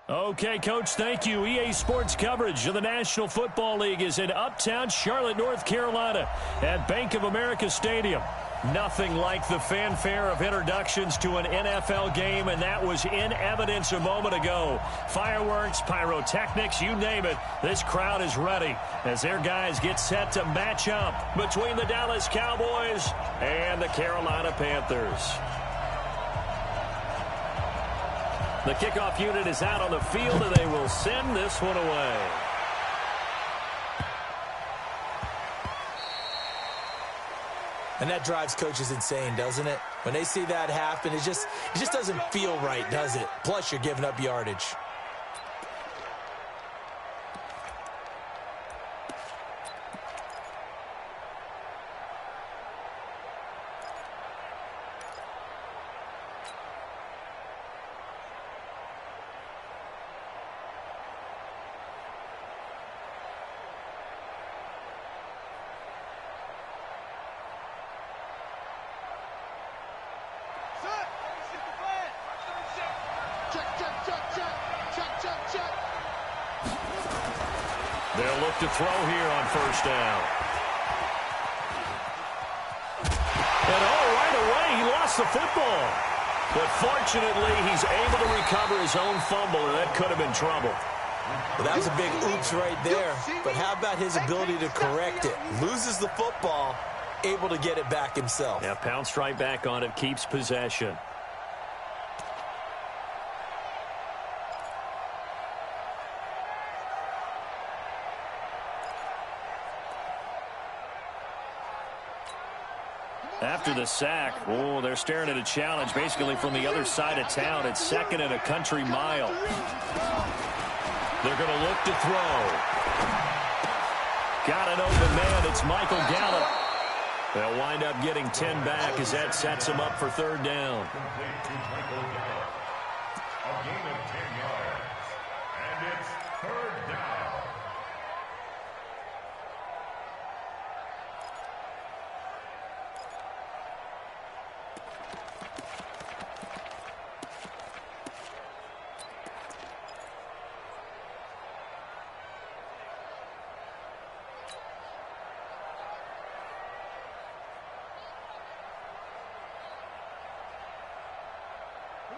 Okay, Coach, thank you. EA Sports coverage of the National Football League is in uptown Charlotte, North Carolina at Bank of America Stadium. Nothing like the fanfare of introductions to an NFL game, and that was in evidence a moment ago. Fireworks, pyrotechnics, you name it. This crowd is ready as their guys get set to match up between the Dallas Cowboys and the Carolina Panthers. The kickoff unit is out on the field, and they will send this one away. And that drives coaches insane, doesn't it? When they see that happen, it just doesn't feel right, does it? Plus, you're giving up yardage. They'll look to throw here on first down. And right away, he lost the football. But fortunately, he's able to recover his own fumble, and that could have been trouble. Well, that was a big oops right there. But how about his ability to correct it? Loses the football, able to get it back himself. Yeah, pounced right back on it, keeps possession. After the sack, they're staring at a challenge basically from the other side of town. It's second and a country mile. They're going to look to throw. Got an open man. It's Michael Gallup. They'll wind up getting 10 back as that sets him up for third down. A gain of 10 yards. And it's third down.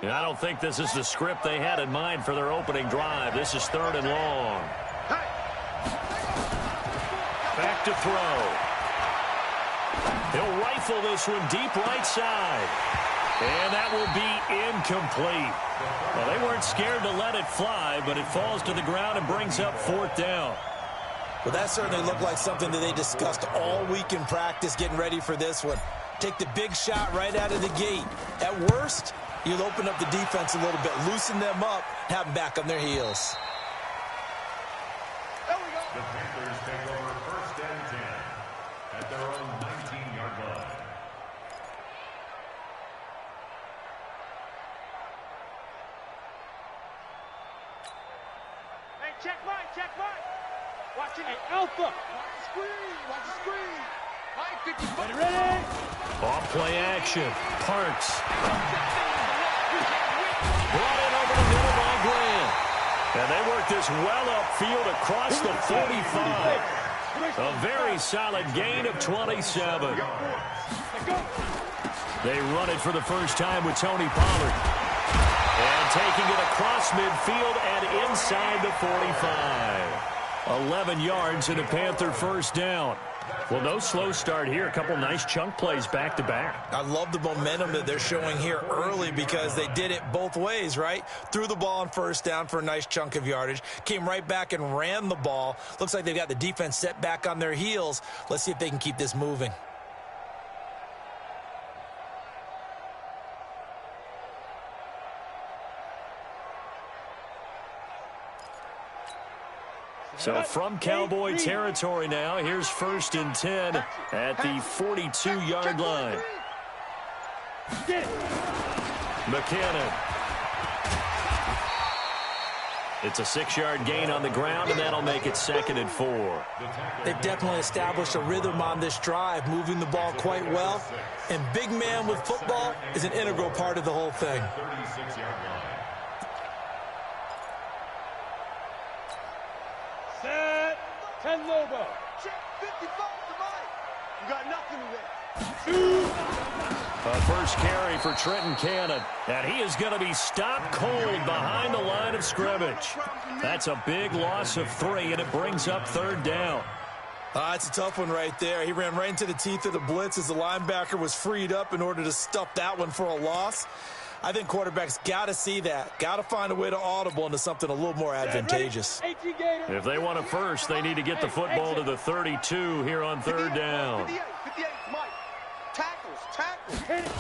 And I don't think this is the script they had in mind for their opening drive. This is third and long. Back to throw. He'll rifle this one deep right side. And that will be incomplete. Well, they weren't scared to let it fly, but it falls to the ground and brings up fourth down. Well, that certainly looked like something that they discussed all week in practice getting ready for this one. Take the big shot right out of the gate. At worst, you'll open up the defense a little bit, loosen them up, have them back on their heels. There we go. The Panthers take over first and 10 at their own 19-yard line. Hey, check right, check right. Watch it. Hey, Alpha. Watch the screen, watch the screen. High 50. Ready? Off play action. Parks. Brought in over the middle by Grant. And they work this well upfield across the 45. A very solid gain of 27. They run it for the first time with Tony Pollard. And taking it across midfield and inside the 45. 11 yards and a Panther first down. Well, no slow start here. A couple nice chunk plays back-to-back. I love the momentum that they're showing here early because they did it both ways, right? Threw the ball on first down for a nice chunk of yardage. Came right back and ran the ball. Looks like they've got the defense set back on their heels. Let's see if they can keep this moving. So from Cowboy territory now, here's first and 10 at the 42-yard line. McKinnon. It's a 6-yard gain on the ground, and that'll make it second and 4. They've definitely established a rhythm on this drive, moving the ball quite well. And big man with football is an integral part of the whole thing. 10 Lobo. Check 55 to Mike. You got nothing today. A first carry for Trenton Cannon, and he is going to be stopped cold behind the line of scrimmage. That's a big loss of 3, and it brings up 3rd down. It's a tough one right there. He ran right into the teeth of the blitz as the linebacker was freed up in order to stuff that one for a loss. I think quarterbacks got to see that. Got to find a way to audible into something a little more advantageous. If they want a first, they need to get the football to the 32 here on 3rd down. 58, Mike. Tackles. Hit it.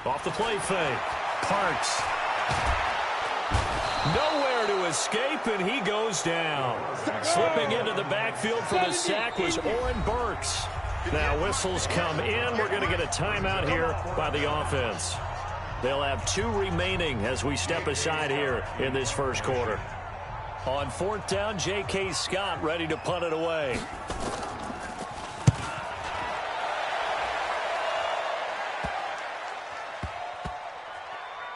Off the play fake. Parks. Nowhere to escape, and he goes down. Slipping into the backfield for the sack was Oren Burks. Now whistles come in. We're going to get a timeout here by the offense. They'll have 2 remaining as we step aside here in this first quarter. On 4th down, J.K. Scott ready to punt it away.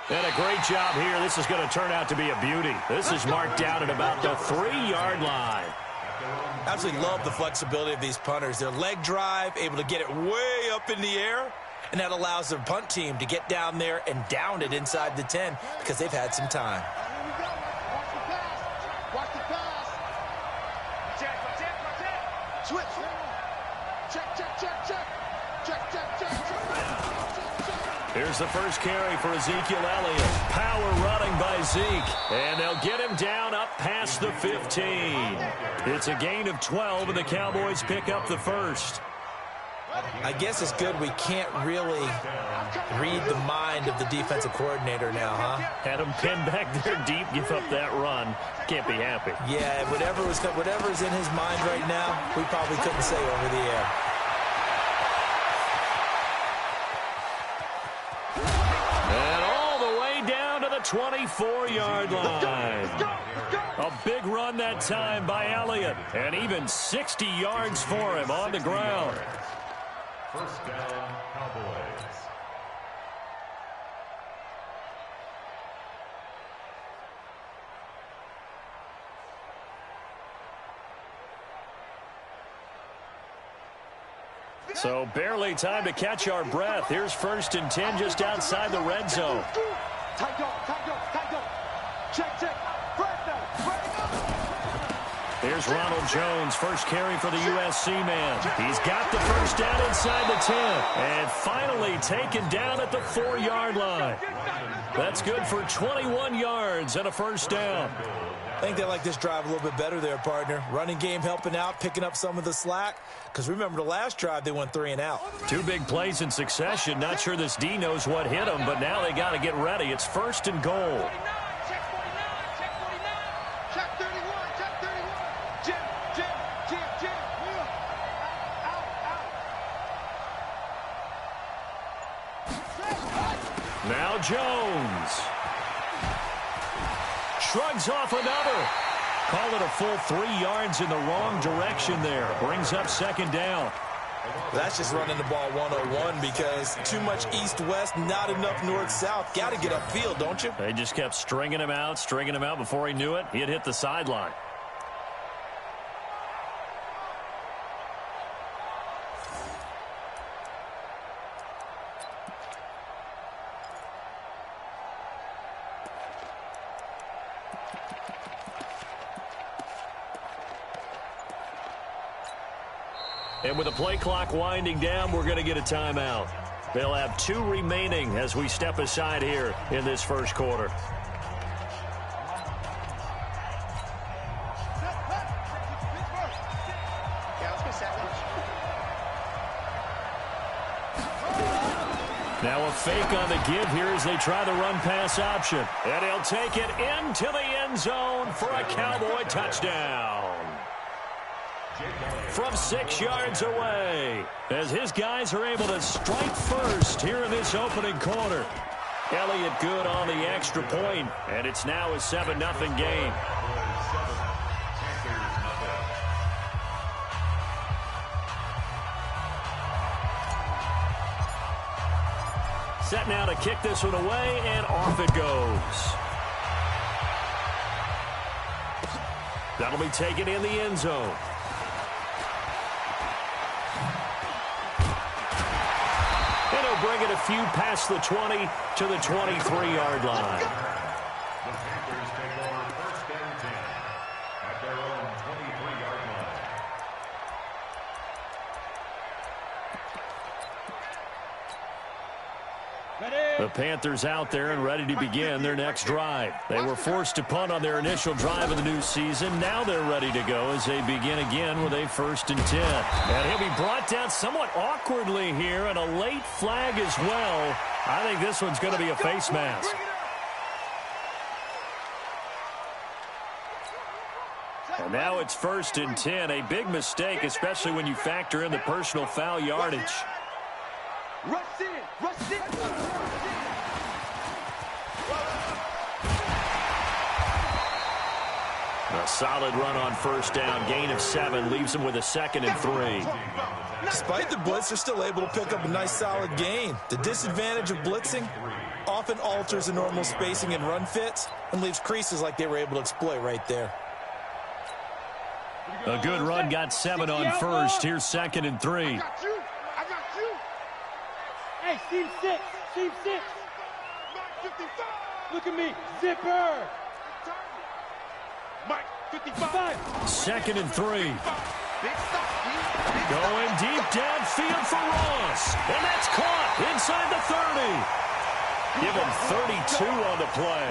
And a great job here. This is going to turn out to be a beauty. This is marked down at about the 3-yard line. Absolutely love the flexibility of these punters. Their leg drive, able to get it way up in the air, and that allows their punt team to get down there and down it inside the 10 because they've had some time. Watch the pass. Check. Switch. Check. Here's the first carry for Ezekiel Elliott. Power running by Zeke. And they'll get him down up past the 15. It's a gain of 12, and the Cowboys pick up the first. I guess it's good we can't really read the mind of the defensive coordinator now, huh? Had him pinned back there deep, give up that run. Can't be happy. Yeah, whatever's in his mind right now, we probably couldn't say over the air. And all the way down to the 24-yard line. A big run that time by Elliott, and even 60 yards for him on the ground. First down, Cowboys. So barely time to catch our breath. Here's 1st and 10 just outside the red zone. Tight go. Check. Here's Ronald Jones, first carry for the USC man. He's got the first down inside the 10. And finally taken down at the 4-yard line. That's good for 21 yards and a first down. I think they like this drive a little bit better there, partner. Running game helping out, picking up some of the slack. Because remember, the last drive, they went 3 and out. 2 big plays in succession. Not sure this D knows what hit him, but now they got to get ready. It's 1st and goal. Now Jones. Shrugs off another. Call it a full 3 yards in the wrong direction there. Brings up 2nd down. That's just running the ball 101 because too much east-west, not enough north-south. Got to get upfield, don't you? They just kept stringing him out before he knew it. He had hit the sideline. And with the play clock winding down, we're going to get a timeout. They'll have 2 remaining as we step aside here in this first quarter. Now a fake on the give here as they try the run-pass option. And he'll take it into the end zone for a Cowboy touchdown. From 6 yards away, as his guys are able to strike first here in this opening quarter. Elliott good on the extra point, and it's now a 7-0 game. Set now to kick this one away, and off it goes. That'll be taken in the end zone. He'll bring it a few past the 20 to the 23-yard line. The Panthers take over first and 10 at their own 23-yard line. The Panthers out there and ready to begin their next drive. They were forced to punt on their initial drive of the new season. Now they're ready to go as they begin again with a 1st and 10. And he'll be brought down somewhat awkwardly here, and a late flag as well. I think this one's going to be a face mask. And now it's 1st and 10. A big mistake, especially when you factor in the personal foul yardage. Rush in, rush in. A solid run on 1st down. Gain of 7 leaves them with a 2nd and 3. Despite the blitz, they're still able to pick up a nice solid gain. The disadvantage of blitzing often alters the normal spacing and run fits and leaves creases like they were able to exploit right there. A good run, got 7 on 1st. Here's 2nd and 3. I got you. I got you. Hey, team 6. Team 6. Look at me. Zipper. Mike, 55. 2nd and 3. Going deep downfield for Ross. And that's caught inside the 30. Give him 32 on the play.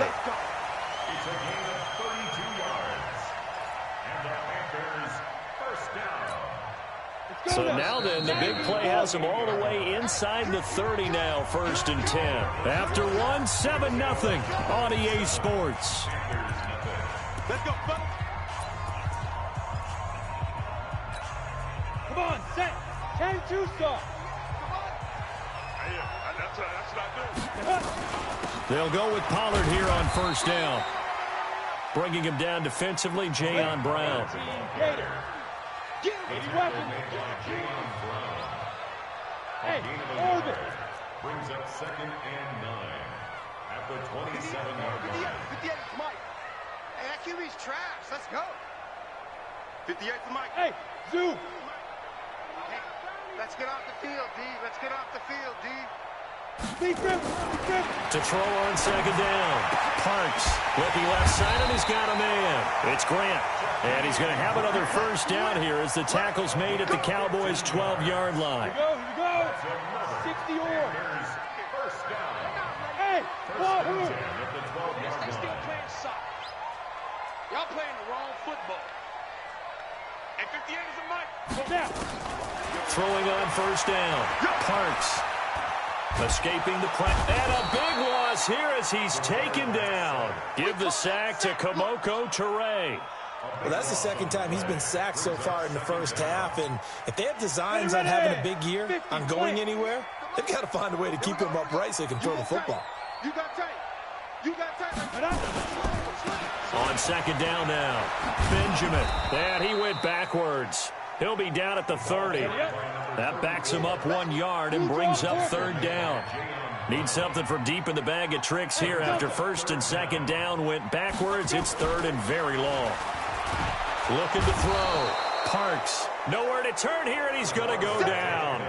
It's a gain of 32 yards. And the Panthers first down. So now then, the big play has them all the way inside the 30 now, 1st and 10. After 7-0 on EA Sports. Let's go, brother. Come on, set. 10-2 start. That's what I do. They'll go with Pollard here on 1st down. Bringing him down defensively, Jayon Brown. Hey, Orbit. Brings up 2nd and 9 at the 27-yard line. 58 is Mike. Hey, that QB's trash. Let's go. 58 is Mike. Hey, Zoo. Hey, let's get off the field, D. Let's get off the field, D. To throw on 2nd down. Parks looking left side, and he's got a man. It's Grant. And he's going to have another 1st down here as the tackle's made at the Cowboys' 12-yard line. Here we go. 60 or. First down. Hey, Wahoo. At the 12-yard They still line. playing soccer. Y'all playing the wrong football. And 58 is a Mike. Now. Throwing on 1st down. Parks escaping the play. And a big loss here as he's taken down. Give the sack to Kamoko Toure. Well, that's the 2nd time he's been sacked so far in the 1st half, and if they have designs on having a big year, on going anywhere, they've got to find a way to keep him upright so he can throw the football. You got tight. You got tight. On 2nd down now, Benjamin. And he went backwards. He'll be down at the 30. That backs him up 1 yard and brings up 3rd down. Need something from deep in the bag of tricks here after 1st and 2nd down went backwards. It's 3rd and very long. Looking to throw. Parks. Nowhere to turn here, and he's going to go down.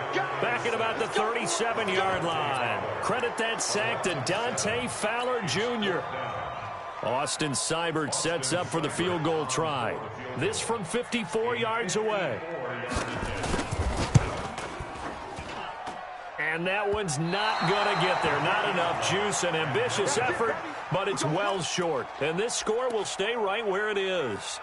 Back at about the 37-yard line. Credit that sack to Dante Fowler Jr. Austin Seibert sets up for the field goal try. This from 54 yards away. And that one's not going to get there. Not enough juice. An ambitious effort, but it's well short. And this score will stay right where it is.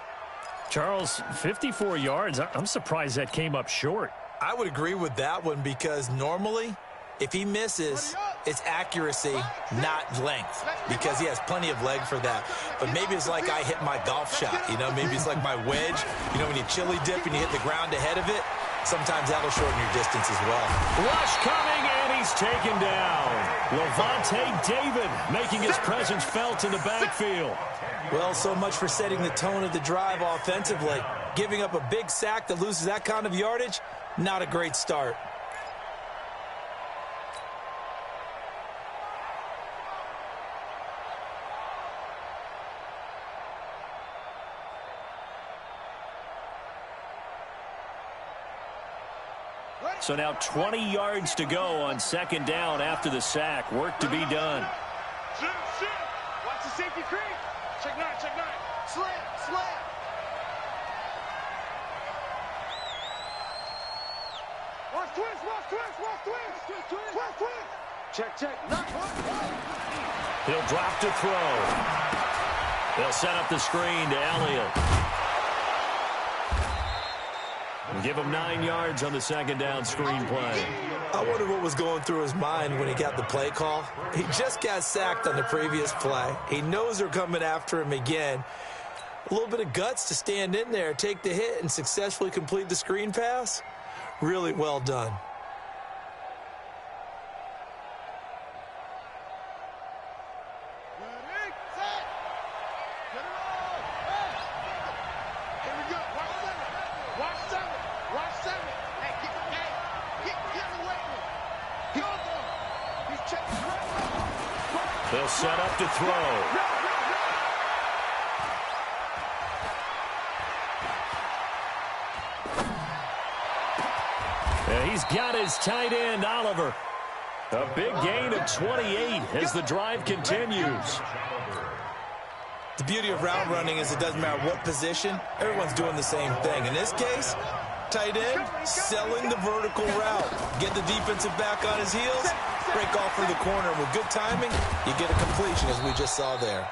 Charles, 54 yards. I'm surprised that came up short. I would agree with that one because normally, if he misses, it's accuracy, not length, because he has plenty of leg for that. But maybe it's like I hit my golf shot, you know, maybe it's like my wedge. You know, when you chili dip and you hit the ground ahead of it, sometimes that'll shorten your distance as well. Rush coming, and he's taken down. Levante David making his presence felt in the backfield. Well, so much for setting the tone of the drive offensively. Giving up a big sack that loses that kind of yardage, not a great start. So now 20 yards to go on second down after the sack. Work to be done. Watch the safety creep. Check nine, check nine. Slam. Watch twist. Check. He'll drop to throw. They'll set up the screen to Elliott. Give him 9 yards on the second down screen play. I wonder what was going through his mind when he got the play call. He just got sacked on the previous play. He knows they're coming after him again. A little bit of guts to stand in there, take the hit, and successfully complete the screen pass. Really well done. They'll set up to throw. And he's got his tight end, Oliver. A big gain of 28 as the drive continues. The beauty of route running is it doesn't matter what position. Everyone's doing the same thing. In this case, tight end, selling the vertical route. Get the defensive back on his heels, break off for the corner. With good timing, you get a completion, as we just saw there.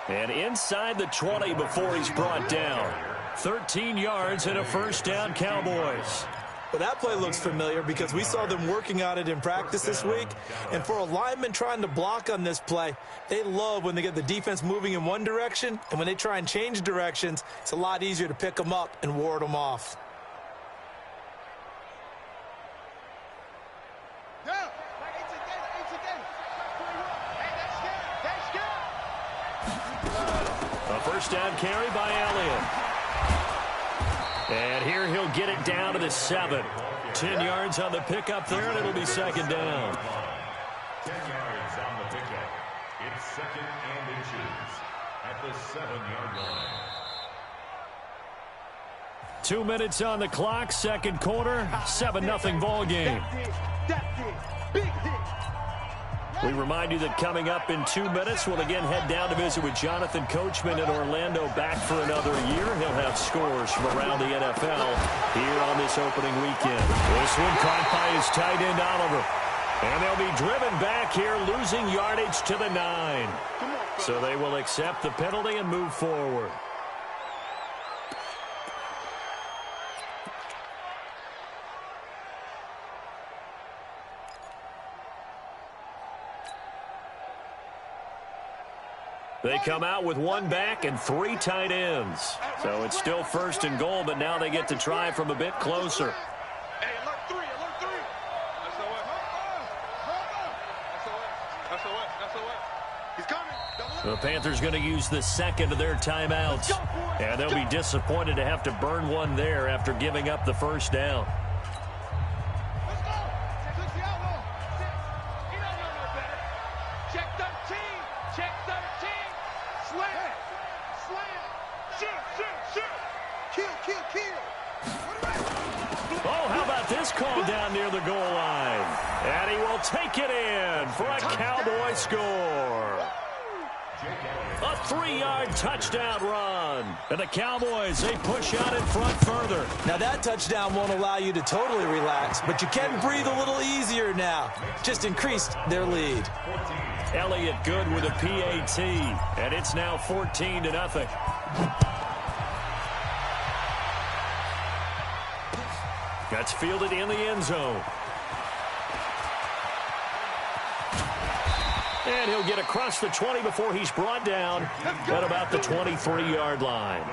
And inside the 20 before he's brought down. 13 yards and a first down, Cowboys. Well, that play looks familiar because we saw them working on it in practice this week. And for a lineman trying to block on this play, they love when they get the defense moving in one direction. And when they try and change directions, it's a lot easier to pick them up and ward them off. A first down carry by Elliott. And here he'll get it down to the 7. 10 yards on the pickup there, and it'll be second down. 10 yards on the pickup. It's second and inches at the 7-yard line. 2 minutes on the clock, second quarter, 7-0 ball game. We remind you that coming up in 2 minutes, we'll again head down to visit with Jonathan Coachman in Orlando, back for another year. He'll have scores from around the NFL here on this opening weekend. This one caught by his tight end, Oliver. And they'll be driven back here, losing yardage to the 9. So they will accept the penalty and move forward. They come out with one back and 3 tight ends. So it's still first and goal, but now they get to try from a bit closer. Hey, alert 3. That's the way. He's coming. The Panthers going to use the second of their timeouts. And they'll be disappointed to have to burn one there after giving up the first down. Oh, how about this call down near the goal line? And he will take it in for a Cowboy score. A 3-yard touchdown run. And the Cowboys, they push out in front further. Now that touchdown won't allow you to totally relax, but you can breathe a little easier now. Just increased their lead. Elliott good with a PAT, and it's now 14-0. That's fielded in the end zone. And he'll get across the 20 before he's brought down at about the 23-yard line.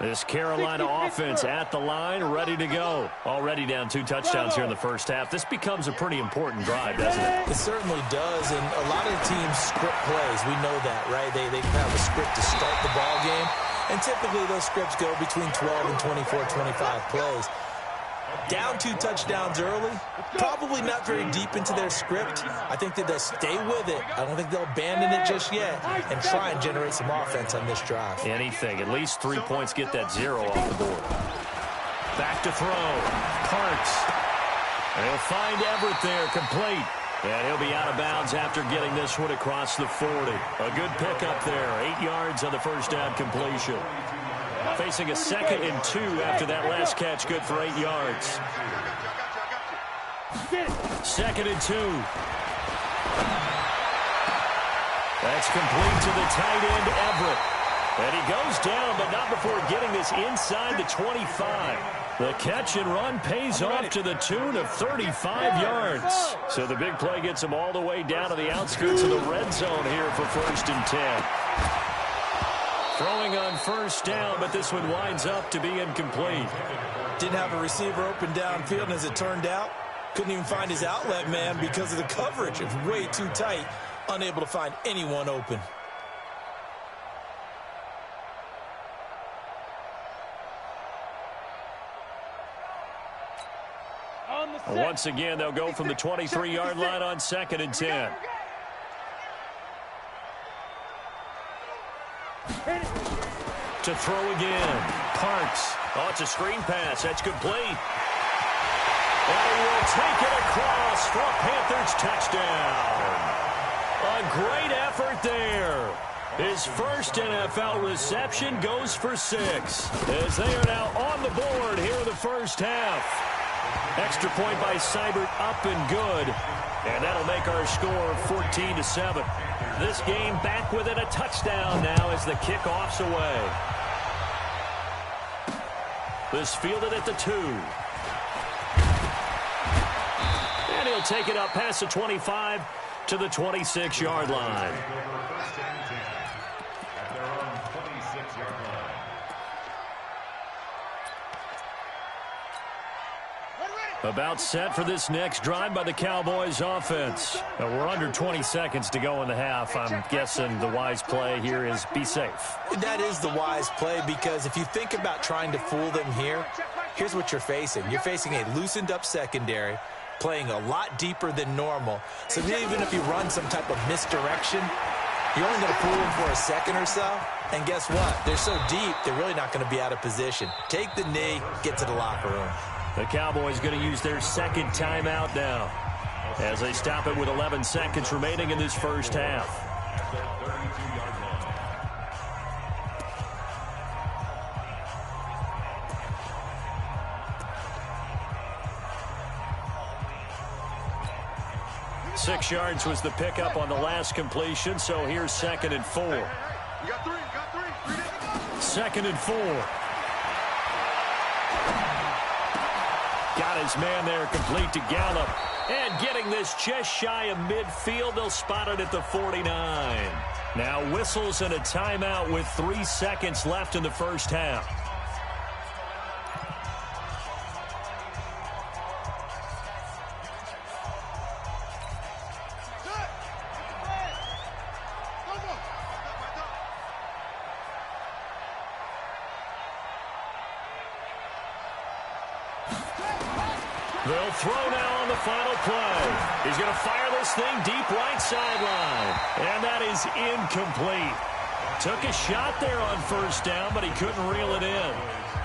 This Carolina offense at the line, ready to go. Already down 2 touchdowns here in the first half. This becomes a pretty important drive, doesn't it? It certainly does, and a lot of teams script plays. We know that, right? They have a script to start the ball game, and typically those scripts go between 12 and 24, 25 plays. Down 2 touchdowns early, probably not very deep into their script. I think that they'll stay with it. I don't think they'll abandon it just yet and try and generate some offense on this drive. Anything. At least 3 points, get that 0 off the board. Back to throw. Parks. And he'll find Everett there, complete. And he'll be out of bounds after getting this one across the 40. A good pickup there. 8 yards on the first down completion. Facing a 2nd and 2 after that last catch, good for 8 yards. 2nd and 2. That's complete to the tight end, Everett. And he goes down, but not before getting this inside the 25. The catch and run pays off to the tune of 35 yards. So the big play gets him all the way down to the outskirts of the red zone here for 1st and 10. Throwing on 1st down, but this one winds up to be incomplete. Didn't have a receiver open downfield, and as it turned out, couldn't even find his outlet man because of the coverage. It was way too tight, unable to find anyone open. Once again, they'll go from the 23-yard line on 2nd and 10. To throw again. Parks. Oh, it's a screen pass. That's complete. And he will take it across for a Panthers touchdown. A great effort there. His first NFL reception goes for 6. As they are now on the board here in the first half. Extra point by Seibert, up and good. And that'll make our score 14-7. This game back within a touchdown now as the kickoff's away. This fielded at the 2. And he'll take it up past the 25 to the 26-yard line. About set for this next drive by the Cowboys offense. Now we're under 20 seconds to go in the half. I'm guessing the wise play here is be safe. That is the wise play, because if you think about trying to fool them here, here's what you're facing. You're facing a loosened up secondary, playing a lot deeper than normal. So even if you run some type of misdirection, you're only going to fool them for a second or so. And guess what? They're so deep, they're really not going to be out of position. Take the knee, get to the locker room. The Cowboys going to use their 2nd timeout now as they stop it with 11 seconds remaining in this first half. Six yards was the pickup on the last completion, so here's 2nd and 4. You got 3, 2nd and 4. Got his man there, complete to Gallup. And getting this just shy of midfield, they'll spot it at the 49. Now whistles and a timeout with 3 seconds left in the first half. They'll throw now on the final play. He's going to fire this thing deep right sideline. And that is incomplete. Took a shot there on 1st down, but he couldn't reel it in.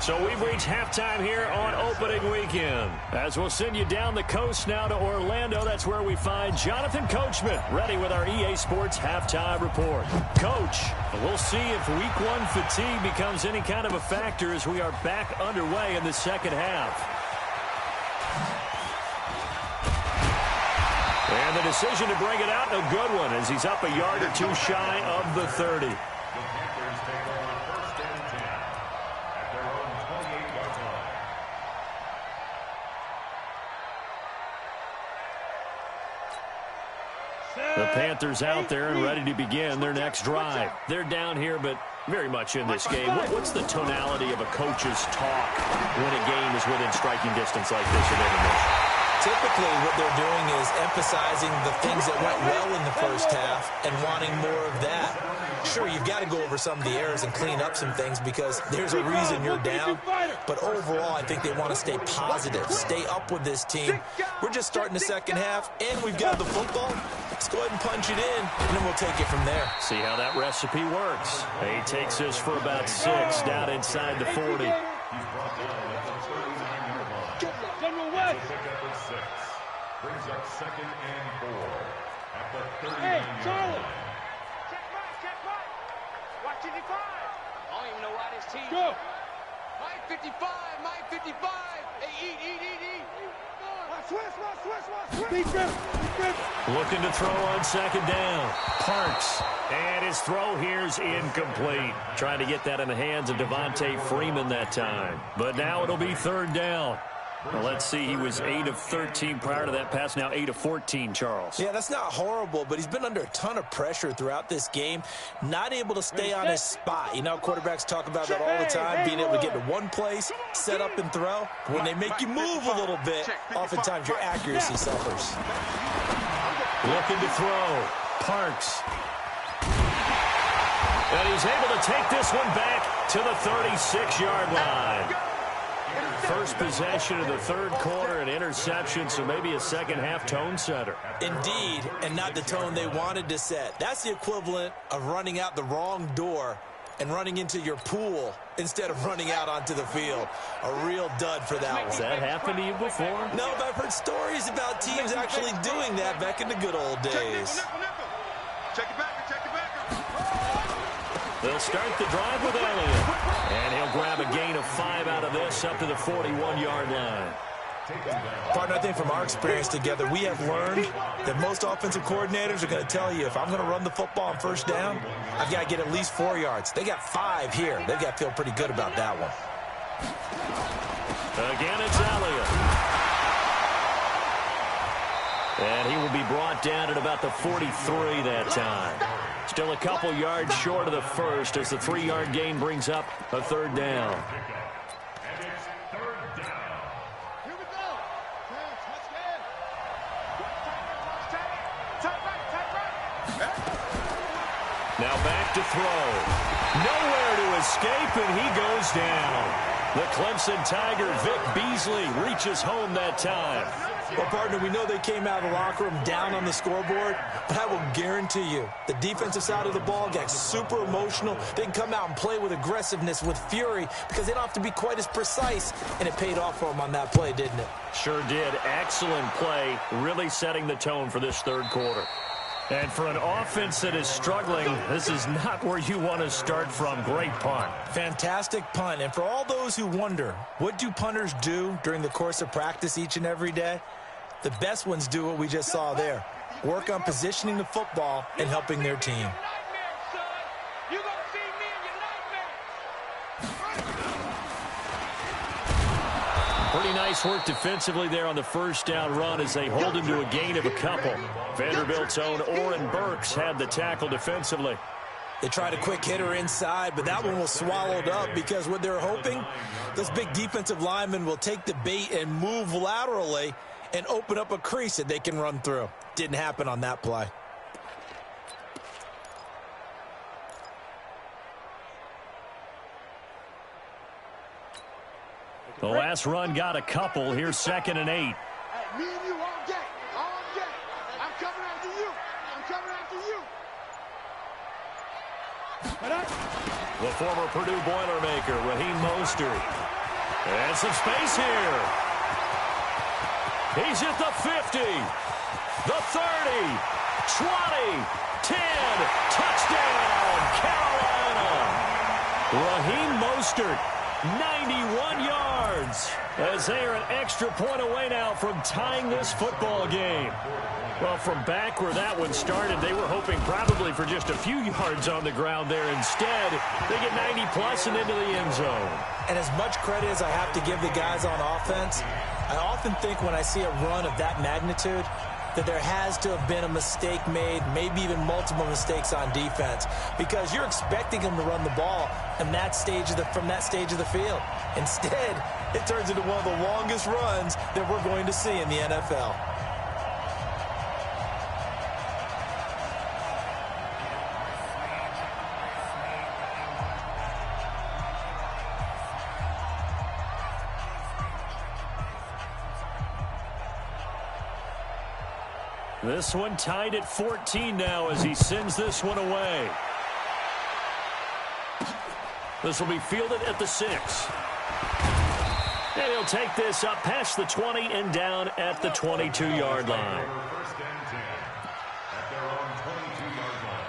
So we've reached halftime here on opening weekend. As we'll send you down the coast now to Orlando, that's where we find Jonathan Coachman, ready with our EA Sports halftime report. Coach, we'll see if week 1 fatigue becomes any kind of a factor as we are back underway in the second half. And the decision to bring it out, a good one, as he's up a yard or 2 shy of the 30. The Panthers take over 1st and 10 at their own 28-yard line. The Panthers out there and ready to begin their next drive. They're down here, but very much in this game. What's the tonality of a coach's talk when a game is within striking distance like this in intermission? Typically, what they're doing is emphasizing the things that went well in the first half and wanting more of that. Sure, you've got to go over some of the errors and clean up some things because there's a reason you're down, But overall, I think they want to stay positive, stay up with this team. We're just starting the second half, and we've got the football. Let's go ahead and punch it in, and then we'll take it from there. See how that recipe works. He takes this for about 6 down inside the 40. He's brought down at the 39-yard line. General West. Pick up at 6. Brings up 2nd and 4 at the 39-yard Hey, Charlie. line. Check right. Watch 55. I don't even know why this team. Go. Mike 55. Hey, eat. Switch. Deep grip. Looking to throw on 2nd down. Parks. And his throw here's incomplete. Trying to get that in the hands of Devontae Freeman that time. But now it'll be 3rd down. Well, let's see. He was 8 of 13 prior to that pass. Now 8 of 14, Charles. Yeah, that's not horrible, but he's been under a ton of pressure throughout this game. Not able to stay on his spot. You know, quarterbacks talk about that all the time, being able to get to one place, set up and throw. When they make you move a little bit, oftentimes your accuracy suffers. Looking to throw. Parks. And he's able to take this one back to the 36-yard line. First possession of the 3rd quarter, an interception, so maybe a second-half tone setter. Indeed, and not the tone they wanted to set. That's the equivalent of running out the wrong door and running into your pool instead of running out onto the field. A real dud for that one. Has that happened to you before? No, but I've heard stories about teams actually doing that back in the good old days. Check it back. They'll start the drive with Elliott. And he'll grab a gain of 5 out of this up to the 41-yard line. Partner, I think from our experience together, we have learned that most offensive coordinators are going to tell you, if I'm going to run the football on 1st down, I've got to get at least 4 yards. They got 5 here. They've got to feel pretty good about that one. Again, it's Elliott. And he will be brought down at about the 43 that time. Still a couple yards short of the first as the 3-yard gain brings up a 3rd down. And it's 3rd down. Here we go. Now back to throw. Nowhere to escape, and he goes down. The Clemson Tiger, Vic Beasley, reaches home that time. Well, partner, we know they came out of the locker room down on the scoreboard, but I will guarantee you the defensive side of the ball got super emotional. They can come out and play with aggressiveness, with fury, because they don't have to be quite as precise, and it paid off for them on that play, didn't it? Sure did. Excellent play, really setting the tone for this 3rd quarter. And for an offense that is struggling, this is not where you want to start from. Great punt. Fantastic punt. And for all those who wonder, what do punters do during the course of practice each and every day? The best ones do what we just saw there. Work on positioning the football and helping their team. You're going to see me in your nightmares. Pretty nice work defensively there on the 1st down run as they hold him to a gain of a couple. Vanderbilt's own Oren Burks had the tackle defensively. They tried a quick hitter inside, but that one was swallowed up because what they're hoping, those big defensive linemen will take the bait and move laterally and open up a crease that they can run through. Didn't happen on that play. The last run got a couple. Here's 2nd and 8. Hey, me and you all day. All day. I'm coming after you. The former Purdue Boilermaker, Raheem Mostert. And some space here. He's at the 50, the 30, 20, 10. Touchdown, Carolina. Raheem Mostert, 91 yards. As they are an extra point away now from tying this football game. Well, from back where that one started, they were hoping probably for just a few yards on the ground there. Instead, they get 90-plus and into the end zone. And as much credit as I have to give the guys on offense, I often think when I see a run of that magnitude that there has to have been a mistake made, maybe even multiple mistakes on defense, because you're expecting them to run the ball from that stage of the field. Instead, it turns into one of the longest runs that we're going to see in the NFL. This one tied at 14 now as he sends this one away. This will be fielded at the 6. And he'll take this up past the 20 and down at the 22-yard line. First and 10 at their own 22-yard line.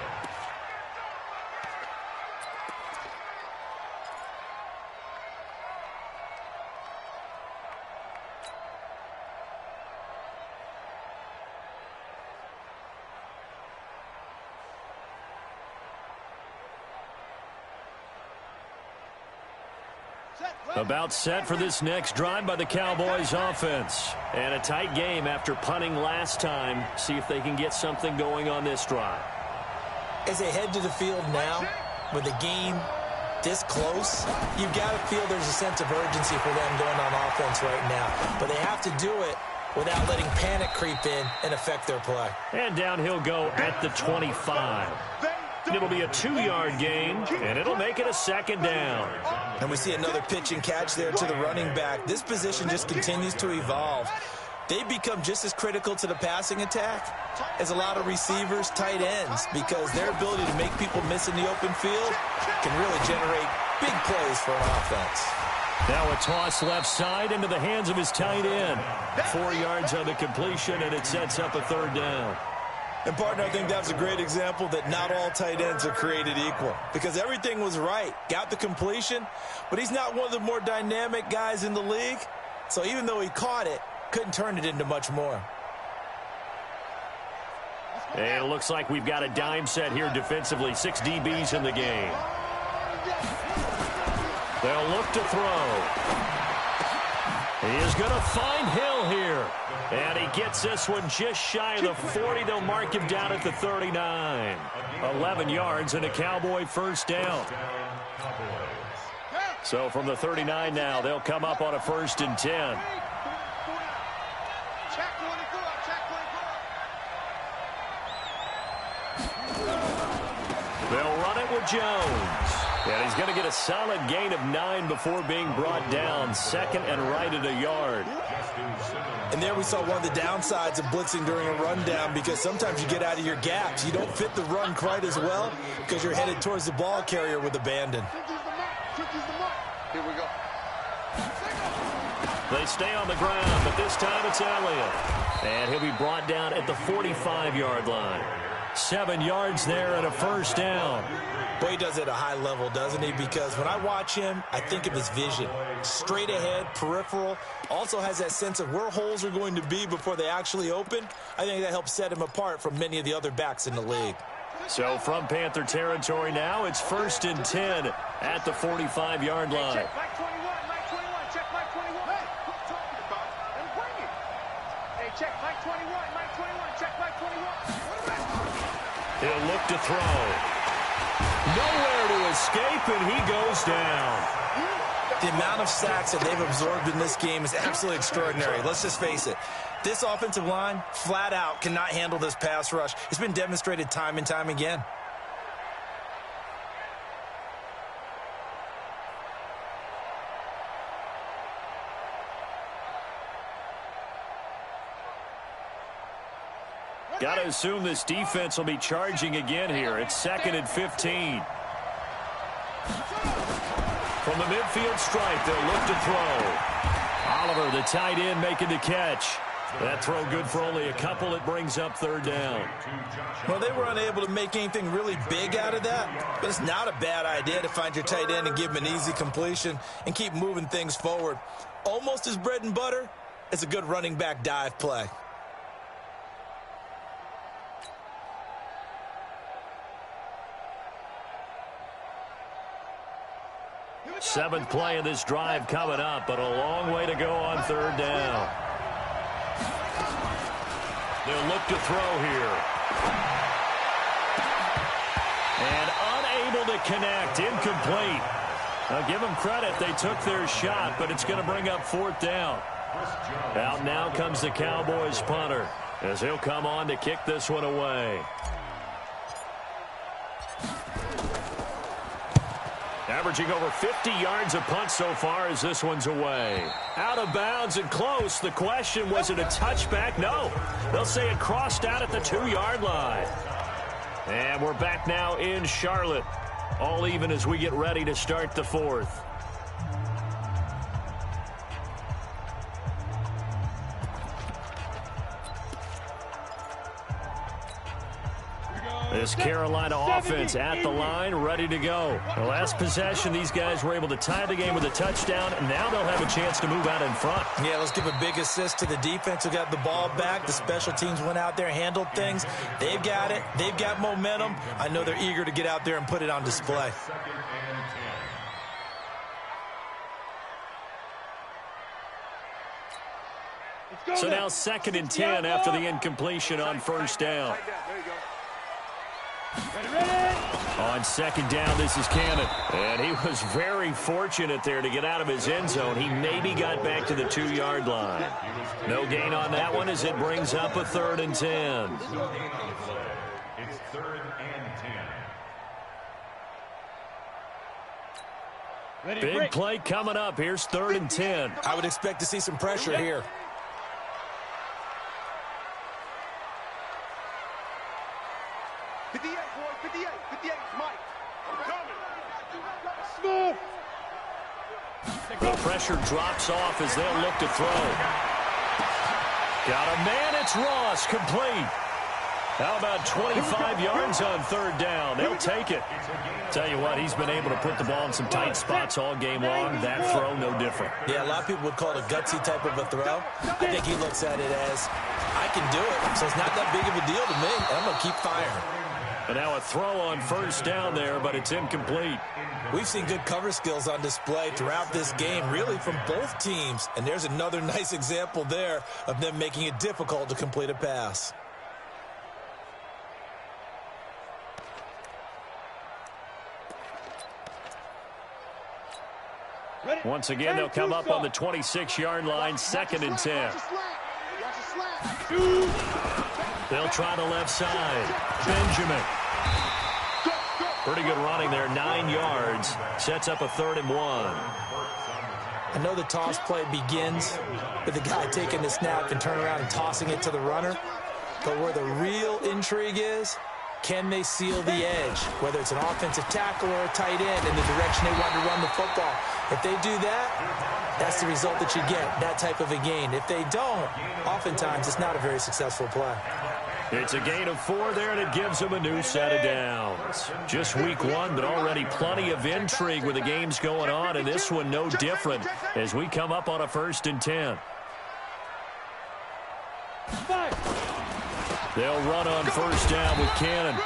About set for this next drive by the Cowboys offense. And a tight game after punting last time. See if they can get something going on this drive. As they head to the field now, with the game this close, you've got to feel there's a sense of urgency for them going on offense right now. But they have to do it without letting panic creep in and affect their play. And down he'll go at the 25. It'll be a 2-yard gain, and it'll make it a second down. And we see another pitch and catch there to the running back. This position just continues to evolve. They become just as critical to the passing attack as a lot of receivers, tight ends, because their ability to make people miss in the open field can really generate big plays for an offense. Now a toss left side into the hands of his tight end. 4 yards on the completion, and it sets up a third down. And, partner, I think that's a great example that not all tight ends are created equal, because everything was right. Got the completion, but he's not one of the more dynamic guys in the league. So even though he caught it, couldn't turn it into much more. And it looks like we've got a dime set here defensively. 6 DBs in the game. They'll look to throw. He is going to find Hill here. And he gets this one just shy of the 40. They'll mark him down at the 39. 11 yards and a Cowboy first down. So from the 39 now, they'll come up on a 1st and 10. They'll run it with Jones. And he's going to get a solid gain of 9 before being brought down. 2nd and right at a yard. And there we saw one of the downsides of blitzing during a rundown, because sometimes you get out of your gaps. You don't fit the run quite as well because you're headed towards the ball carrier with abandon. Here we go. They stay on the ground, but this time it's Elliott. And he'll be brought down at the 45-yard line. 7 yards there and a first down. Boy, he does it at a high level, doesn't he? Because when I watch him, I think of his vision. Straight ahead, peripheral. Also has that sense of where holes are going to be before they actually open. I think that helps set him apart from many of the other backs in the league. So from Panther territory now, it's 1st and 10 at the 45-yard line. Check Mike 21, Mike 21, check Mike 21. Hey, what are you talking about? And bring it. Hey, check Mike 21, Mike 21, check Mike 21. He'll look to throw. Nowhere to escape, and he goes down. The amount of sacks that they've absorbed in this game is absolutely extraordinary. Let's just face it. This offensive line, flat out, cannot handle this pass rush. It's been demonstrated time and time again. Got to assume this defense will be charging again here. It's 2nd and 15. From the midfield stripe, they'll look to throw. Oliver, the tight end, making the catch. That throw good for only a couple. It brings up 3rd down. Well, they were unable to make anything really big out of that, but it's not a bad idea to find your tight end and give him an easy completion and keep moving things forward. Almost as bread and butter as a good running back dive play. Seventh play of this drive coming up, but a long way to go on 3rd down. They'll look to throw here. And unable to connect, incomplete. Now give them credit, they took their shot, but it's going to bring up 4th down. Out now comes the Cowboys punter, as he'll come on to kick this one away. Averaging over 50 yards a punt so far as this one's away. Out of bounds and close. The question, was it a touchback? No. They'll say it crossed out at the 2-yard line. And we're back now in Charlotte. All even as we get ready to start the fourth. This Carolina offense at the line, ready to go. The last possession, these guys were able to tie the game with a touchdown, and now they'll have a chance to move out in front. Yeah, let's give a big assist to the defense who got the ball back. The special teams went out there, handled things. They've got it. They've got momentum. I know they're eager to get out there and put it on display. So now 2nd and 10 after the incompletion on first down. On 2nd down, this is Cannon. And he was very fortunate there to get out of his end zone. He maybe got back to the 2-yard line. No gain on that one as it brings up a 3rd and 10. It's 3rd and 10. Big play coming up. Here's 3rd and 10. I would expect to see some pressure here. The pressure drops off as they'll look to throw. Got a man, it's Ross, complete. How about 25 yards on 3rd down? They'll take it. Tell you what, he's been able to put the ball in some tight spots all game long. That throw, no different. Yeah, a lot of people would call it a gutsy type of a throw. I think he looks at it as, I can do it, so it's not that big of a deal to me. I'm going to keep firing. And now a throw on 1st down there, but it's incomplete. We've seen good cover skills on display throughout this game, really from both teams. And there's another nice example there of them making it difficult to complete a pass. Once again, they'll come up on the 26-yard line, 2nd and 10. They'll try the left side. Benjamin. Pretty good running there, 9 yards. Sets up a 3rd and 1. I know the toss play begins with the guy taking the snap and turning around and tossing it to the runner. But where the real intrigue is, can they seal the edge? Whether it's an offensive tackle or a tight end in the direction they want to run the football. If they do that, that's the result that you get, that type of a gain. If they don't, oftentimes it's not a very successful play. It's a gain of 4 there, and it gives them a new set of downs. Just week 1, but already plenty of intrigue with the games going on, and this one no different as we come up on a 1st and 10. They'll run on 1st down with Cannon.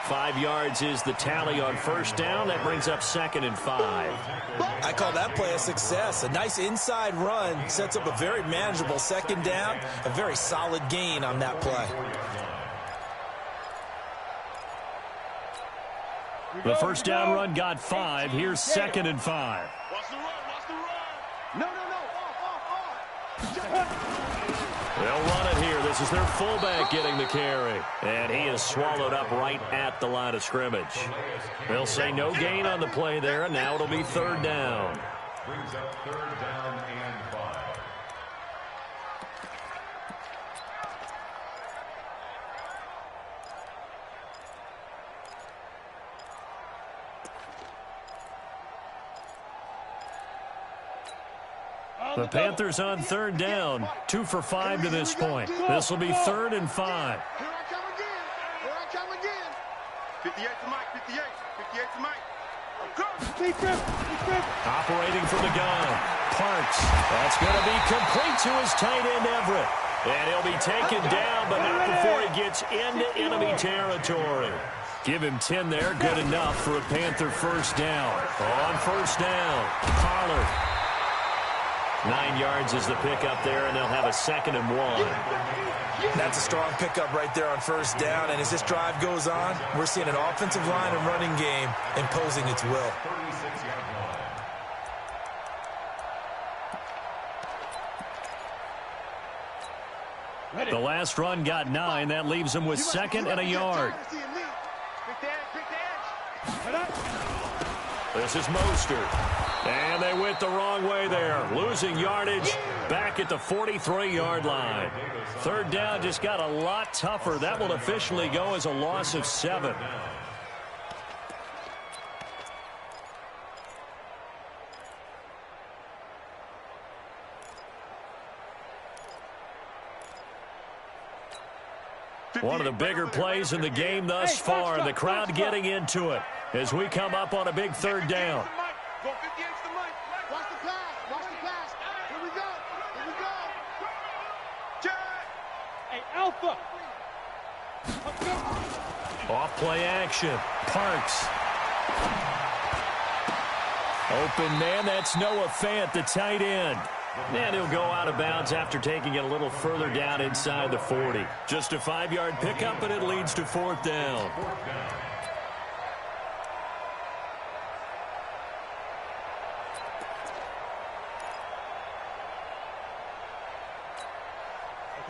5 yards is the tally on 1st down. That brings up 2nd and 5. I call that play a success. A nice inside run sets up a very manageable 2nd down. A very solid gain on that play. The 1st down run got 5. Here's 2nd and 5. Watch the run, watch the run. No. Off. They'll run it here. This is their fullback getting the carry. And he is swallowed up right at the line of scrimmage. They'll say no gain on the play there, and now it'll be 3rd down. Brings up 3rd down and 5. The Panthers on 3rd down. 2 for 5 to this point. This will be 3rd and 5. Here I come again. 58 to Mike. 58 to Mike. Operating from the gun. Parks. That's going to be complete to his tight end, Everett. And he'll be taken down, but not before he gets into enemy territory. Give him 10 there. Good enough for a Panther 1st down. On 1st down, Pollard. 9 yards is the pickup there, and they'll have a 2nd and 1. That's a strong pickup right there on 1st down. And as this drive goes on, we're seeing an offensive line and running game imposing its will. The last run got 9. That leaves them with 2nd and a yard. This is Mostert. And they went the wrong way there. Losing yardage back at the 43-yard line. Third down just got a lot tougher. That will officially go as a loss of 7. One of the bigger plays in the game thus far, and the crowd getting into it as we come up on a big third down. Go 58's the mic. Watch the pass. Watch the pass. Here we go. Here we go. Check. Hey, Alpha. Off play action. Parks. Open man. That's Noah Fant, the tight end. And he'll go out of bounds after taking it a little further down inside the 40. Just a 5-yard pickup, and it leads to 4th down.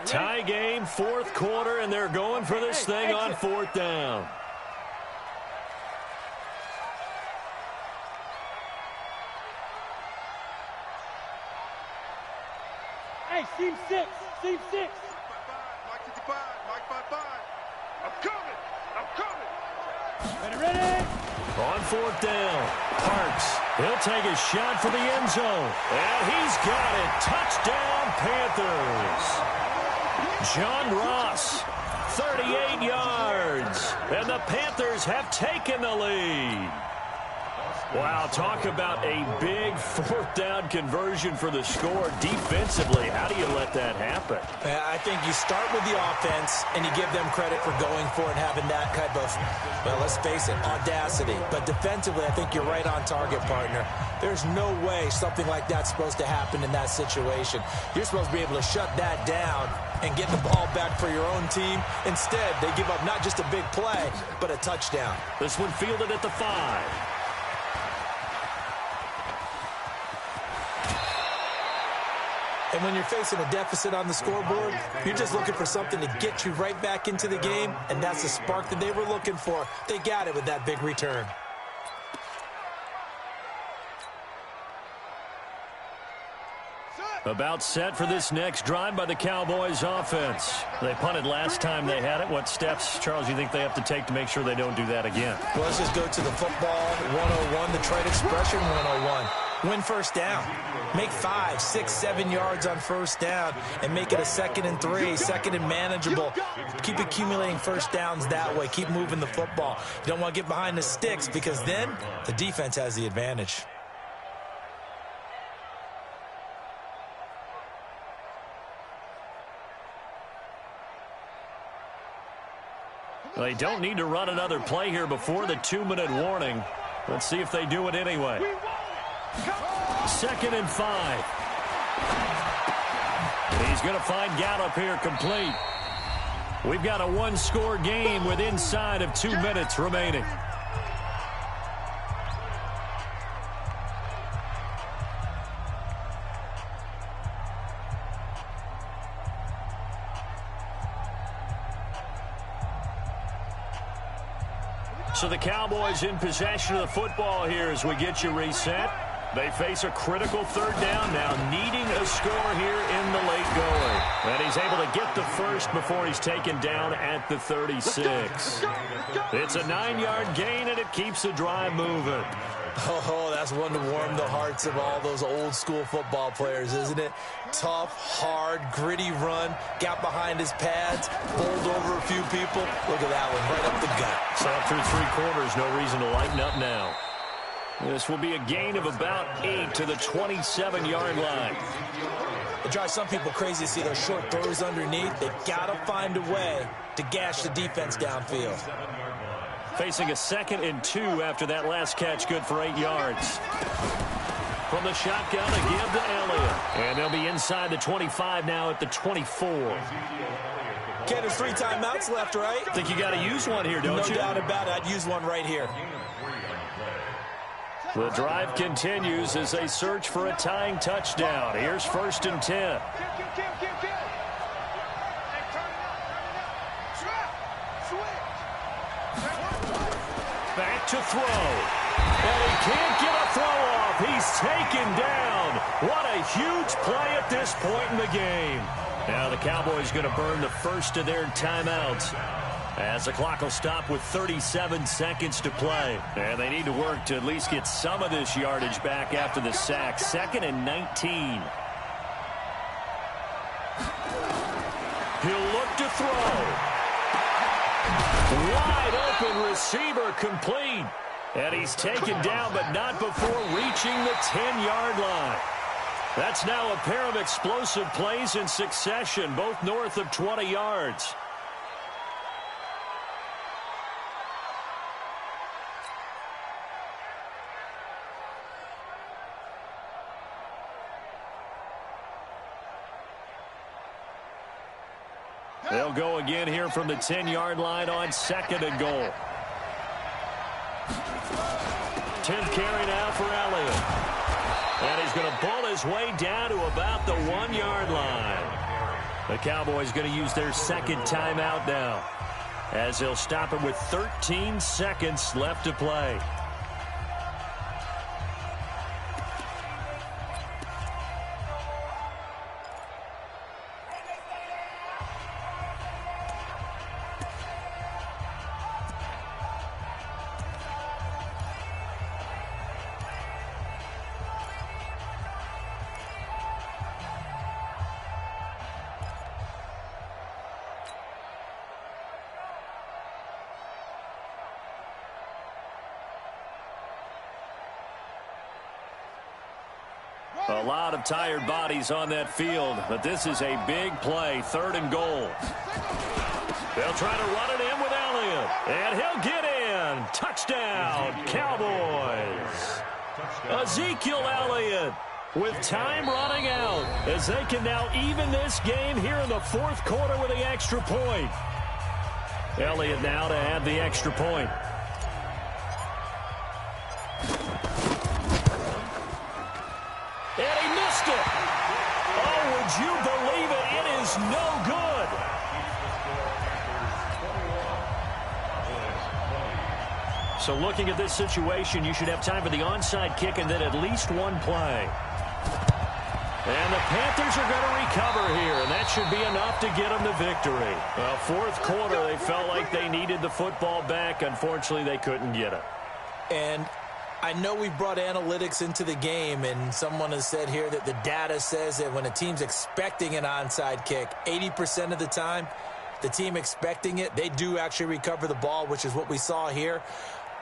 Tie game, 4th quarter, and they're going for this thing on 4th down. Hey, seam 6. Seam 6. Mike 55. Mike 55. I'm coming. I'm coming. Ready. On 4th down, Parks. He'll take a shot for the end zone. And he's got it. Touchdown, Panthers. John Ross, 38 yards. And the Panthers have taken the lead. Wow, talk about a big 4th down conversion for the score. Defensively, how do you let that happen? I think you start with the offense, and you give them credit for going for it, having that type of, well, let's face it, audacity. But defensively, I think you're right on target, partner. There's no way something like that's supposed to happen in that situation. You're supposed to be able to shut that down and get the ball back for your own team. Instead, they give up not just a big play, but a touchdown. This one fielded at the 5. And when you're facing a deficit on the scoreboard, you're just looking for something to get you right back into the game, and that's the spark that they were looking for. They got it with that big return. About set for this next drive by the Cowboys offense. They punted last time they had it. What steps, Charles, you think they have to take to make sure they don't do that again? Well, let's just go to the football 101, the trade expression 101. Win first down. Make 5, 6, 7 yards on first down and make it a 2nd and 3, 2nd and manageable. Keep accumulating first downs that way. Keep moving the football. You don't want to get behind the sticks because then the defense has the advantage. They don't need to run another play here before the 2-minute warning. Let's see if they do it anyway. 2nd and 5. He's going to find Gallup here complete. We've got a 1-score game with inside of 2 minutes remaining. So the Cowboys in possession of the football here as we get you reset. They face a critical 3rd down now, needing a score here in the late going. And he's able to get the first before he's taken down at the 36. It's a 9-yard gain, and it keeps the drive moving. Oh, that's one to warm the hearts of all those old-school football players, isn't it? Tough, hard, gritty run, got behind his pads, bowled over a few people. Look at that one, right up the gut. So through 3 quarters, no reason to lighten up now. This will be a gain of about 8 to the 27-yard line. It drives some people crazy to see those short throws underneath. They've got to find a way to gash the defense downfield. Facing a 2nd and 2 after that last catch, good for 8 yards. From the shotgun, a give to Elliott. And they'll be inside the 25 now at the 24. Okay, there's 3 timeouts left, right? Think you got to use one here, don't you? No doubt about it. I'd use one right here. The drive continues as they search for a tying touchdown. Here's 1st and 10. Back to throw. And he can't get a throw off. He's taken down. What a huge play at this point in the game. Now the Cowboys going to burn the first of their timeouts, as the clock will stop with 37 seconds to play. And they need to work to at least get some of this yardage back after the sack. 2nd and 19. He'll look to throw. Wide open receiver complete. And he's taken down, but not before reaching the 10-yard line. That's now a pair of explosive plays in succession, both north of 20 yards. They'll go again here from the 10-yard line on 2nd and goal. 10th carry now for Elliott. And he's going to pull his way down to about the 1-yard line. The Cowboys going to use their second timeout now, as they'll stop it with 13 seconds left to play. A lot of tired bodies on that field, but this is a big play. 3rd and goal. They'll try to run it in with Elliott, and he'll get in. Touchdown, Cowboys. Ezekiel Elliott with time running out, as they can now even this game here in the 4th quarter with the extra point. Elliott now to add the extra point. And he missed it. Oh, would you believe it? It is no good. So looking at this situation, you should have time for the onside kick and then at least one play. And the Panthers are going to recover here, and that should be enough to get them the victory. Well, 4th quarter, they felt like they needed the football back. Unfortunately, they couldn't get it. And I know we brought analytics into the game, and someone has said here that the data says that when a team's expecting an onside kick, 80% of the time, the team expecting it, they do actually recover the ball, which is what we saw here.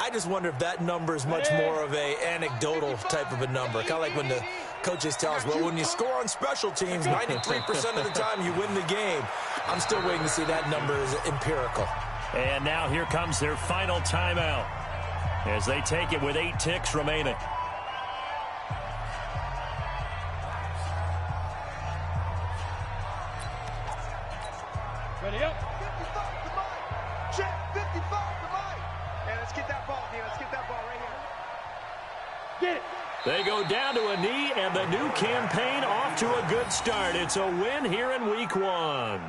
I just wonder if that number is much more of a anecdotal type of a number. Kind of like when the coaches tell us, well, when you score on special teams, 93% of the time you win the game. I'm still waiting to see that number is empirical. And now here comes their final timeout, as they take it with 8 ticks remaining. Ready up. 55 to Mike. Check. 55 to Mike. And let's get that ball, Dean. Let's get that ball right here. Get it. They go down to a knee, and the new campaign off to a good start. It's a win here in Week 1.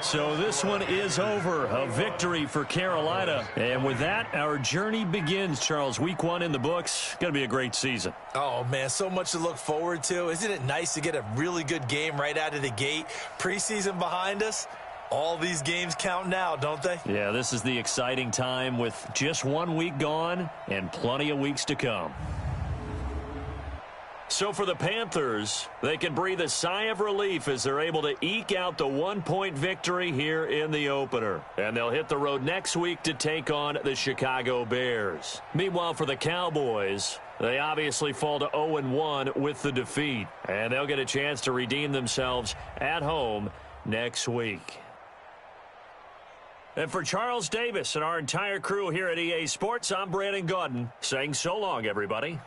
So this one is over. A victory for Carolina. And with that, our journey begins, Charles. Week 1 in the books. Going to be a great season. Oh, man, so much to look forward to. Isn't it nice to get a really good game right out of the gate? Preseason behind us. All these games count now, don't they? Yeah, this is the exciting time with just 1 week gone and plenty of weeks to come. So for the Panthers, they can breathe a sigh of relief as they're able to eke out the 1-point victory here in the opener. And they'll hit the road next week to take on the Chicago Bears. Meanwhile, for the Cowboys, they obviously fall to 0-1 with the defeat. And they'll get a chance to redeem themselves at home next week. And for Charles Davis and our entire crew here at EA Sports, I'm Brandon Gaudin saying so long, everybody.